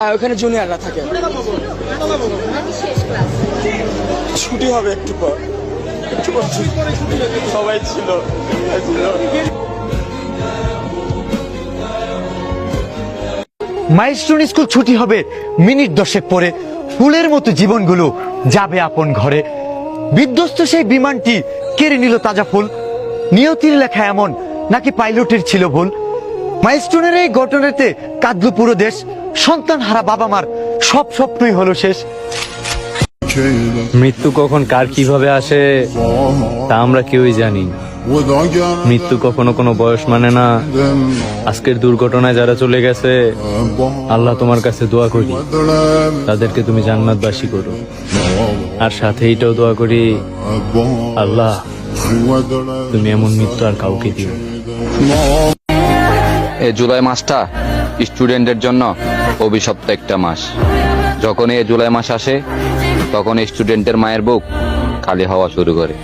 ওখানে জুনিয়ররা থাকে। ছুটি হবে একটু পর, সবাই ছিল। মাইলস্টোন স্কুল ছুটি হবে মিনিট 10 পরে। ফুলের মতো জীবনগুলো যাবে আপন ঘরে। বিধ্বস্ত সেই বিমানটি কেড়ে নিল তাজা ফুল। নিয়তির লেখা এমন নাকি পাইলটের ছিল ভুল। মাইলস্টোনের এই ঘটনাতে কাঁদলো পুরো দেশ। সন্তান হারা বাবা মার সব স্বপ্নই হলো শেষ। মৃত্যু কখন কার কিভাবে আসে তা আমরা কেউই জানি না। মৃত্যু কখনো কোনো বয়স মানে না। আজকের দুর্ঘটনায় যারা চলে গেছে, আল্লাহ তোমার কাছে দোয়া করি তাদেরকে তুমি জান্নাতবাসী করো। আর সাথে এটাও দোয়া করি, আল্লাহ তুমি এমন মৃত্যু আর কাউকে দিও। এই জুলাই মাসটা স্টুডেন্টদের জন্য অভিশপ্ত একটা মাস। যখন এই জুলাই মাস আসে তখন স্টুডেন্টের মায়ের বুক খালি হওয়া শুরু করে।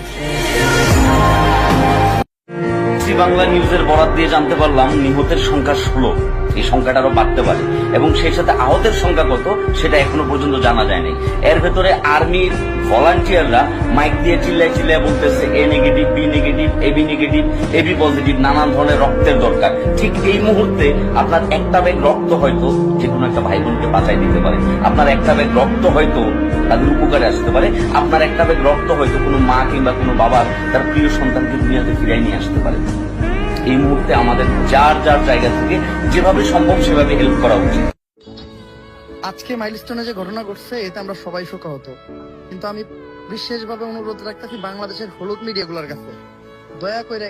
বাংলা নিউজের বরাত দিয়ে জানতে পারলাম নিহতের সংখ্যা 16। এই সংখ্যাটা আরো বাড়তে পারে এবং সেই সাথে আহতের সংখ্যা কত সেটা এখনো পর্যন্ত জানা যায়নি। এর ভেতরে আর্মির ভলান্টিয়াররা মাইক দিয়ে চিল্লায় বলতেছে A negative, B negative, AB negative, AB positive, নানান ধরনের রক্তের দরকার। ঠিক এই মুহূর্তে আপনার একটা ব্যাগ রক্ত হয়তো যে কোনো একটা ভাই বোনকে বাঁচাই দিতে পারে। আপনার একটা ব্যাগ রক্ত হয়তো তাদের উপকারে আসতে পারে। আপনার একটা ব্যাগ রক্ত হয়তো কোনো মা কিংবা কোনো বাবার তার প্রিয় সন্তানকে দুনিয়াতে ফিরাই নিয়ে আসতে পারে। এই মুহূর্তে আমাদের যার যার জায়গা থেকে যেভাবে সম্ভব সেভাবে হেল্প করা উচিত। আজকে মাইলস্টোনে যে ঘটনা ঘটছে এতে আমরা সবাই শোকাহত, কিন্তু আমি বিশেষভাবে অনুরোধ রাখতেছি বাংলাদেশের হলুদ মিডিয়াগুলোর কাছে, দয়া করে